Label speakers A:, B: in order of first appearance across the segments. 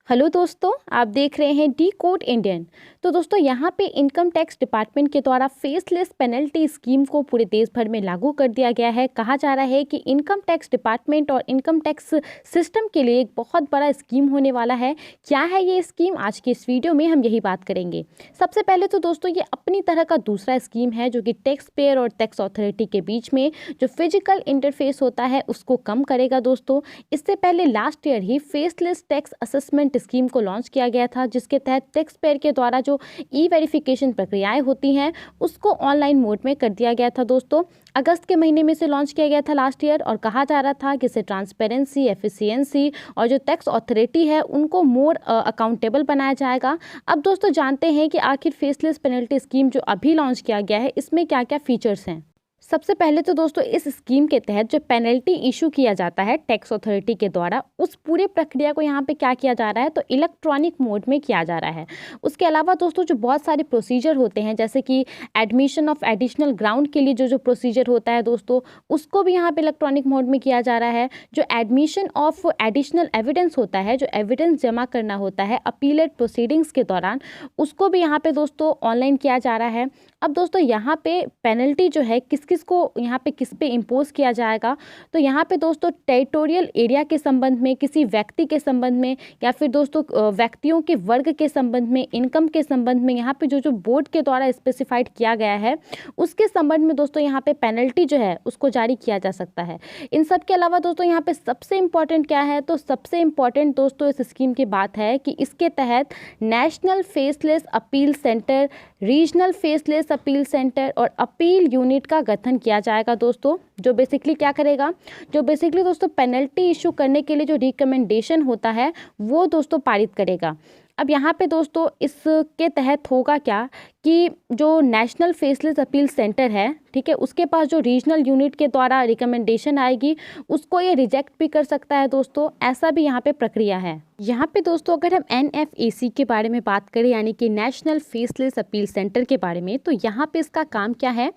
A: Hello दोस्तों, आप देख रहे हैं डी कोड इंडियन। तो दोस्तों यहाँ पे इनकम टैक्स डिपार्टमेंट के द्वारा फेसलेस पेनल्टी स्कीम को पूरे देश भर में लागू कर दिया गया है। कहा जा रहा है कि इनकम टैक्स डिपार्टमेंट और इनकम टैक्स सिस्टम के लिए एक बहुत बड़ा स्कीम होने वाला है। क्या है ये स्कीम? आज की इस वीडियो में हम यही बात करेंगे। सबसे पहले तो दोस्तों ये अपनी तरह का दूसरा स्कीम है जो कि टैक्स पेयर और टैक्स अथॉरिटी के बीच में जो फिजिकल इंटरफेस होता है उसको कम करेगा। दोस्तों इससे पहले लास्ट ईयर ही फेसलेस टैक्स असेसमेंट स्कीम को लॉन्च किया गया था, जिसके तहत टैक्स पेयर के द्वारा जो ई वेरिफिकेशन प्रक्रियाएं होती हैं उसको ऑनलाइन मोड में कर दिया गया था। दोस्तों अगस्त के महीने में से लॉन्च किया गया था लास्ट ईयर, और कहा जा रहा था कि इससे ट्रांसपेरेंसी, एफिशिएंसी और जो टैक्स अथॉरिटी है उनको मोर अकाउंटेबल बनाया जाएगा। अब दोस्तों जानते हैं कि आखिर फेसलेस पेनल्टी स्कीम जो अभी लॉन्च किया गया है इसमें क्या क्या फीचर्स हैं। सबसे पहले तो दोस्तों इस स्कीम के तहत जो पेनल्टी इशू किया जाता है टैक्स अथॉरिटी के द्वारा, उस पूरे प्रक्रिया को यहाँ पे क्या किया जा रहा है तो इलेक्ट्रॉनिक मोड में किया जा रहा है। उसके अलावा दोस्तों जो बहुत सारे प्रोसीजर होते हैं, जैसे कि एडमिशन ऑफ एडिशनल ग्राउंड के लिए जो जो प्रोसीजर होता है दोस्तों, उसको भी यहाँ पे इलेक्ट्रॉनिक मोड में किया जा रहा है। जो एडमिशन ऑफ एडिशनल एविडेंस होता है, जो एविडेंस जमा करना होता है अपीलेट प्रोसीडिंग्स के दौरान, उसको भी यहाँ पे दोस्तों ऑनलाइन किया जा रहा है। अब दोस्तों यहाँ पे पेनल्टी जो है किस किस को यहाँ पे किस पे इम्पोज किया जाएगा, तो यहाँ पे दोस्तों टेरिटोरियल एरिया के संबंध में, किसी व्यक्ति के संबंध में, या फिर दोस्तों व्यक्तियों के वर्ग के संबंध में, इनकम के संबंध में, यहाँ पे जो जो बोर्ड के द्वारा स्पेसिफाइड किया गया है उसके संबंध में दोस्तों यहाँ पे पेनल्टी जो है उसको जारी किया जा सकता है। इन सब के अलावा दोस्तों यहाँ पे सबसे इम्पॉर्टेंट क्या है, तो सबसे इम्पॉर्टेंट दोस्तों इस स्कीम की बात है कि इसके तहत national faceless appeal centre, regional faceless appeal centre और अपील यूनिट का गठन किया जाएगा। दोस्तों जो बेसिकली क्या करेगा, जो बेसिकली दोस्तों पेनल्टी इशू करने के लिए जो रिकमेंडेशन होता है वो दोस्तों पारित करेगा। अब यहाँ पे दोस्तों इसके तहत होगा क्या कि जो नेशनल फेसलेस अपील सेंटर है, ठीक है, उसके पास जो रीजनल यूनिट के द्वारा रिकमेंडेशन आएगी उसको ये रिजेक्ट भी कर सकता है। दोस्तों ऐसा भी यहाँ पे प्रक्रिया है। यहाँ पे दोस्तों अगर हम NFAC के बारे में बात करें, यानी कि नेशनल फेसलेस अपील सेंटर के बारे में, तो यहाँ पे इसका काम क्या है।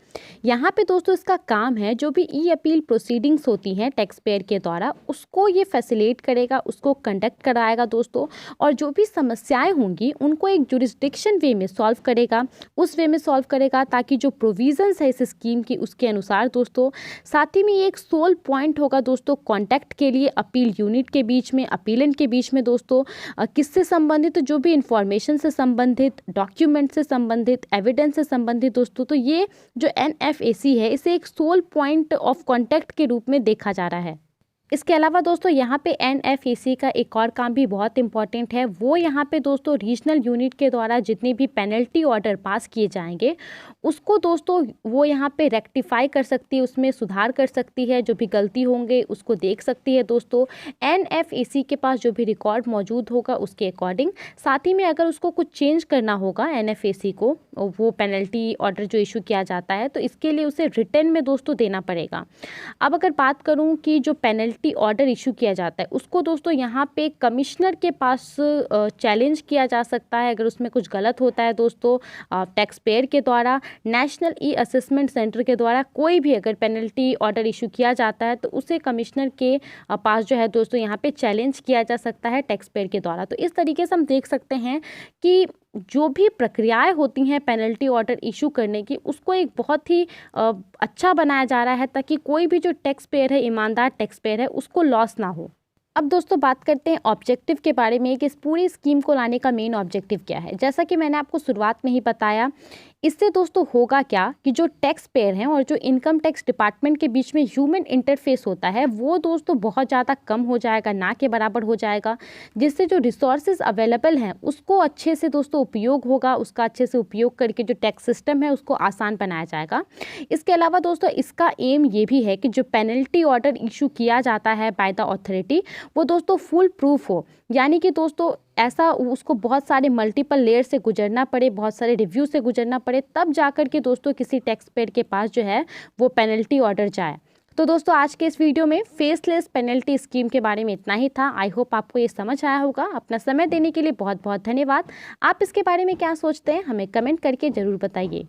A: यहाँ पे दोस्तों इसका काम है जो भी ई अपील प्रोसीडिंग्स होती हैं टैक्स पेयर के द्वारा उसको ये फैसिलिटेट करेगा, उसको कंडक्ट कराएगा दोस्तों, और जो भी समस्याएं होंगी उनको एक जुरिस्डिक्शन वे में सॉल्व करेगा, उस वे में सॉल्व करेगा ताकि जो प्रोविजंस है इस स्कीम की उसके अनुसार दोस्तों। साथ ही में ये एक सोल पॉइंट होगा दोस्तों कॉन्टैक्ट के लिए अपील यूनिट के बीच में, अपीलेंट के बीच में दोस्तों, किससे संबंधित, जो भी इंफॉर्मेशन से संबंधित, डॉक्यूमेंट से संबंधित, एविडेंस से संबंधित दोस्तों। तो ये जो NFAC है इसे एक सोल पॉइंट ऑफ कॉन्टैक्ट के रूप में देखा जा रहा है। इसके अलावा दोस्तों यहाँ पे NFAC का एक और काम भी बहुत इंपॉर्टेंट है, वो यहाँ पे दोस्तों रीजनल यूनिट के द्वारा जितने भी पेनल्टी ऑर्डर पास किए जाएंगे उसको दोस्तों वो यहाँ पे रेक्टिफाई कर सकती है, उसमें सुधार कर सकती है, जो भी गलती होंगे उसको देख सकती है दोस्तों। NFAC के पास जो भी रिकॉर्ड मौजूद होगा उसके अकॉर्डिंग। साथ ही में अगर उसको कुछ चेंज करना होगा NFAC को, वो पेनल्टी ऑर्डर जो इशू किया जाता है, तो इसके लिए उसे रिटर्न में दोस्तों देना पड़ेगा। अब अगर बात करूँ कि जो पेनल्टी ऑर्डर इशू किया जाता है उसको दोस्तों यहाँ पे कमिश्नर के पास चैलेंज किया जा सकता है अगर उसमें कुछ गलत होता है दोस्तों। टैक्स पेयर के द्वारा, नेशनल ई असेसमेंट सेंटर के द्वारा कोई भी अगर पेनल्टी ऑर्डर इशू किया जाता है तो उसे कमिश्नर के पास जो है दोस्तों यहाँ पे चैलेंज किया जा सकता है टैक्स पेयर के द्वारा। तो इस तरीके से हम देख सकते हैं कि जो भी प्रक्रियाएं होती हैं पेनल्टी ऑर्डर इशू करने की उसको एक बहुत ही अच्छा बनाया जा रहा है ताकि कोई भी जो टैक्स पेयर है, ईमानदार टैक्स पेयर है, उसको लॉस ना हो। अब दोस्तों बात करते हैं ऑब्जेक्टिव के बारे में कि इस पूरी स्कीम को लाने का मेन ऑब्जेक्टिव क्या है। जैसा कि मैंने आपको शुरुआत में ही बताया, इससे दोस्तों होगा क्या कि जो टैक्स पेयर हैं और जो इनकम टैक्स डिपार्टमेंट के बीच में ह्यूमन इंटरफेस होता है वो दोस्तों बहुत ज़्यादा कम हो जाएगा, ना के बराबर हो जाएगा, जिससे जो रिसोर्सेज अवेलेबल हैं उसको अच्छे से दोस्तों उपयोग होगा, उसका अच्छे से उपयोग करके जो टैक्स सिस्टम है उसको आसान बनाया जाएगा। इसके अलावा दोस्तों इसका एम ये भी है कि जो पेनल्टी ऑर्डर इशू किया जाता है बाय द अथॉरिटी वो दोस्तों फुल प्रूफ हो, यानी कि दोस्तों ऐसा उसको बहुत सारे मल्टीपल लेयर से गुजरना पड़े, बहुत सारे रिव्यू से गुजरना पड़े, तब जाकर के दोस्तों किसी टैक्स पेयर के पास जो है वो पेनल्टी ऑर्डर जाए। तो दोस्तों आज के इस वीडियो में फेसलेस पेनल्टी स्कीम के बारे में इतना ही था। आई होप आपको ये समझ आया होगा। अपना समय देने के लिए बहुत बहुत धन्यवाद। आप इसके बारे में क्या सोचते हैं हमें कमेंट करके ज़रूर बताइए।